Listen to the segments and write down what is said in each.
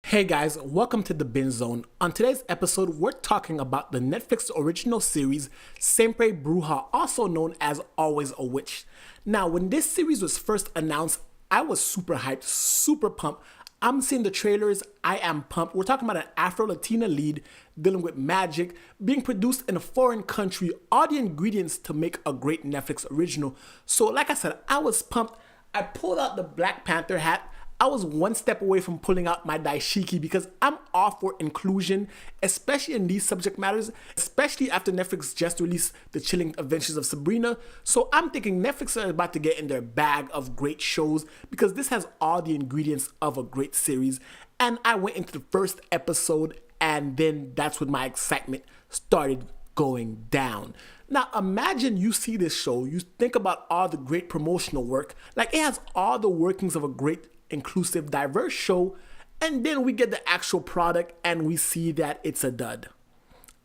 Hey guys, welcome to the Bin Zone. On today's episode, we're talking about the Netflix original series Simpre Bruja, also known as Always a Witch. Now, when this series was first announced, I was super hyped, super pumped. I'm seeing the trailers, I am pumped. We're talking about an Afro-Latina lead dealing with magic, being produced in a foreign country, all the ingredients to make a great Netflix original. So like I said, I was pumped. I pulled out the Black Panther hat. I was one step away from pulling out my dashiki because I'm all for inclusion, especially in these subject matters, especially after Netflix just released The Chilling Adventures of Sabrina. So I'm thinking Netflix are about to get in their bag of great shows because this has all the ingredients of a great series. And I went into the first episode and then that's when my excitement started going down. Now imagine you see this show, you think about all the great promotional work, like it has all the workings of a great inclusive, diverse show, and then we get the actual product and we see that it's a dud.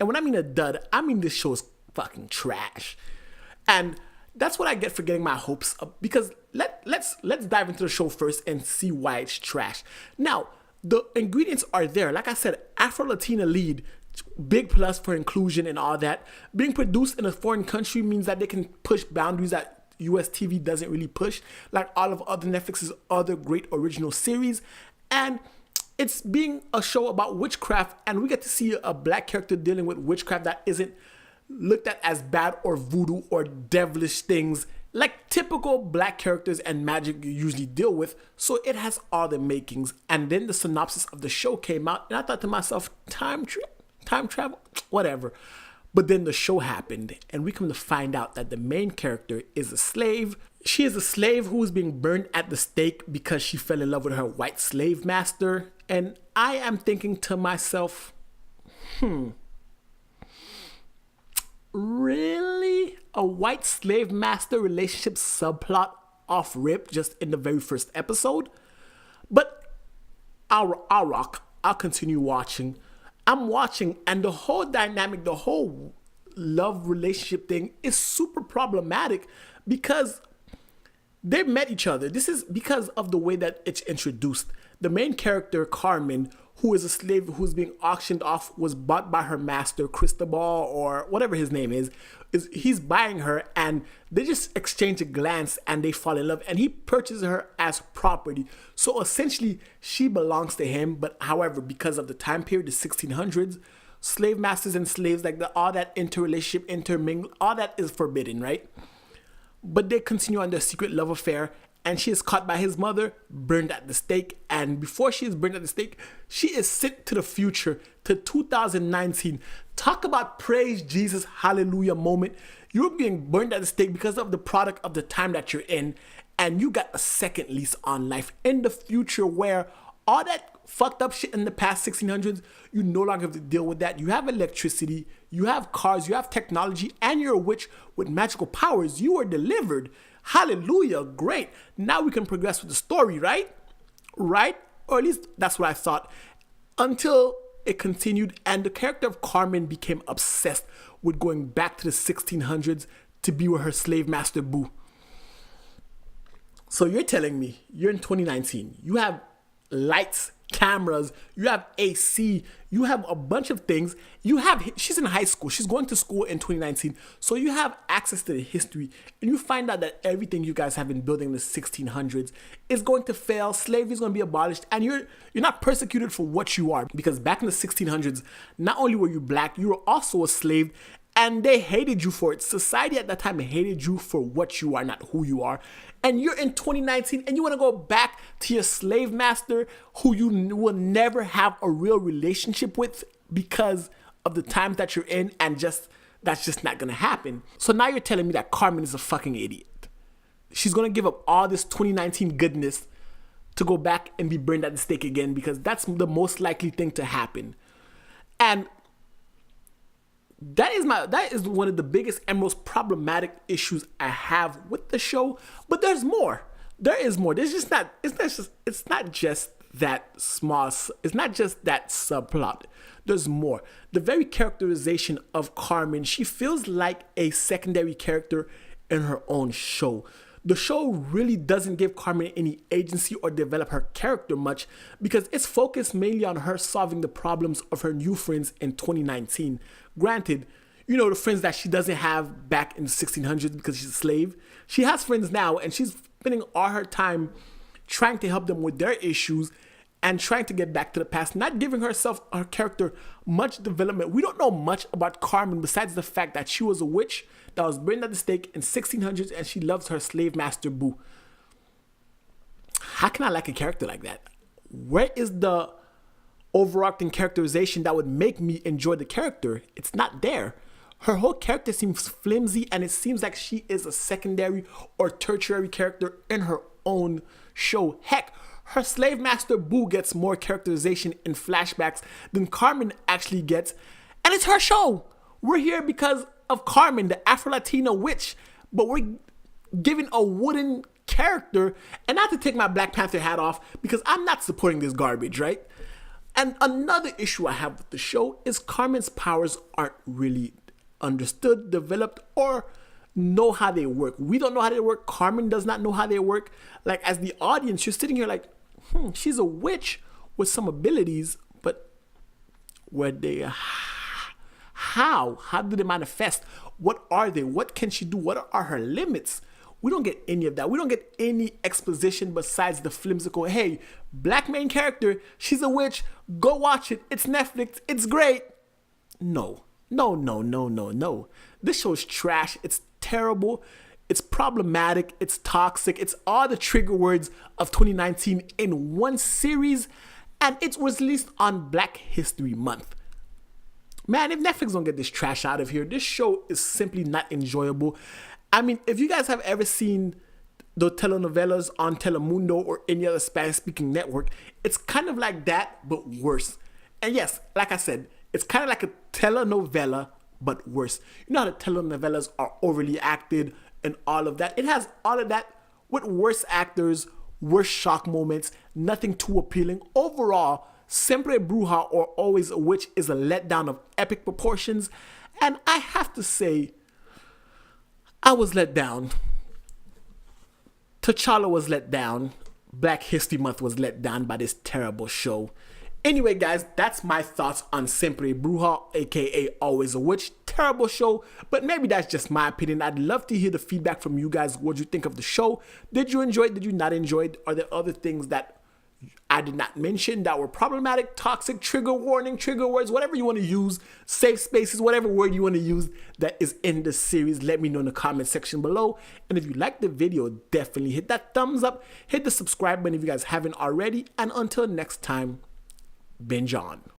And when I mean a dud, I mean this show is fucking trash. And that's what I get for getting my hopes up, because let's dive into the show first and see why it's trash. Now, the ingredients are there. Like I said, Afro-Latina lead, big plus for inclusion and all that. Being produced in a foreign country means that they can push boundaries that US TV doesn't really push, like all of other Netflix's other great original series. And it's being a show about witchcraft, and we get to see a black character dealing with witchcraft that isn't looked at as bad or voodoo or devilish things like typical black characters and magic you usually deal with. So it has all the makings. And then the synopsis of the show came out, and I thought to myself, time travel, whatever. But then the show happened, and we come to find out that the main character is a slave. She is a slave who is being burned at the stake because she fell in love with her white slave master. And I am thinking to myself, really? A white slave master relationship subplot off rip just in the very first episode? But I'll rock. I'll continue watching. I'm watching, and the whole dynamic, the whole love relationship thing is super problematic because they met each other. This is because of the way that it's introduced. The main character, Carmen, who is a slave who's being auctioned off, was bought by her master, Cristobal, or whatever his name is he's buying her, and they just exchange a glance and they fall in love, and he purchases her as property. So essentially, she belongs to him, but however, because of the time period, the 1600s, slave masters and slaves, like all that interrelationship, intermingle, all that is forbidden, right? But they continue on their secret love affair, and she is caught by his mother, burned at the stake. And before she is burned at the stake, she is sent to the future, to 2019. Talk about praise Jesus, hallelujah moment. You're being burned at the stake because of the product of the time that you're in. And you got a second lease on life in the future where all that fucked up shit in the past 1600s, you no longer have to deal with that. You have electricity, you have cars, you have technology, and you're a witch with magical powers. You are delivered. Hallelujah, great. Now we can progress with the story, right? Right? Or at least that's what I thought. Until it continued, and the character of Carmen became obsessed with going back to the 1600s to be with her slave master boo. So you're telling me you're in 2019, you have lights, cameras, you have AC, you have a bunch of things. She's in high school, she's going to school in 2019, so you have access to the history, and you find out that everything you guys have been building in the 1600s is going to fail, slavery is going to be abolished, and you're not persecuted for what you are, because back in the 1600s, not only were you black, you were also a slave, and they hated you for it. Society at that time hated you for what you are, not who you are. And you're in 2019 and you want to go back to your slave master who you will never have a real relationship with because of the times that you're in, and that's just not going to happen. So now you're telling me that Carmen is a fucking idiot. She's going to give up all this 2019 goodness to go back and be burned at the stake again because that's the most likely thing to happen. And that is one of the biggest and most problematic issues I have with the show. But there's more. There is more. It's not just that small. It's not just that subplot. There's more. The very characterization of Carmen, she feels like a secondary character in her own show. The show really doesn't give Carmen any agency or develop her character much because it's focused mainly on her solving the problems of her new friends in 2019. Granted, you know, the friends that she doesn't have back in the 1600s because she's a slave. She has friends now and she's spending all her time trying to help them with their issues and trying to get back to the past, not giving her character much development. We don't know much about Carmen besides the fact that she was a witch that was burned at the stake in 1600s and she loves her slave master Boo. How can I like a character like that? Where is the overarching characterization that would make me enjoy the character? It's not there. Her whole character seems flimsy and it seems like she is a secondary or tertiary character in her own show. Heck, her slave master Boo gets more characterization in flashbacks than Carmen actually gets, and it's her show. We're here because of Carmen, the Afro-Latina witch, but we're given a wooden character, and not to take my Black Panther hat off because I'm not supporting this garbage, right? And another issue I have with the show is Carmen's powers aren't really understood, developed, or know how they work. We don't know how they work. Carmen does not know how they work. Like, as the audience, you're sitting here like, she's a witch with some abilities, but where they, how do they manifest? What are they? What can she do? What are her limits? We don't get any of that. We don't get any exposition besides the flimsical, hey, Black main character, she's a witch, go watch it, it's Netflix, it's great. No. This show is trash. It's terrible. It's problematic. It's toxic. It's all the trigger words of 2019 in one series, and it was released on Black History Month. Man, if Netflix don't get this trash out of here, this show is simply not enjoyable. I mean, if you guys have ever seen the telenovelas on Telemundo or any other Spanish-speaking network, it's kind of like that, but worse. And yes, like I said, it's kind of like a telenovela, but worse. You know how the telenovelas are overly acted and all of that? It has all of that with worse actors, worse shock moments, nothing too appealing. Overall, Simpre Bruja, or Always a Witch, is a letdown of epic proportions. And I have to say, I was let down. T'Challa was let down. Black History Month was let down by this terrible show. Anyway, guys, that's my thoughts on Simpre Bruja, aka Always a Witch. Terrible show, but maybe that's just my opinion. I'd love to hear the feedback from you guys. What you think of the show? Did you enjoy it? Did you not enjoy it? Are there other things that I did not mention that were problematic, toxic, trigger warning, trigger words, whatever you want to use, safe spaces, whatever word you want to use that is in the series? Let me know in the comment section below. And if you liked the video, definitely hit that thumbs up, hit the subscribe button if you guys haven't already. And until next time, binge on.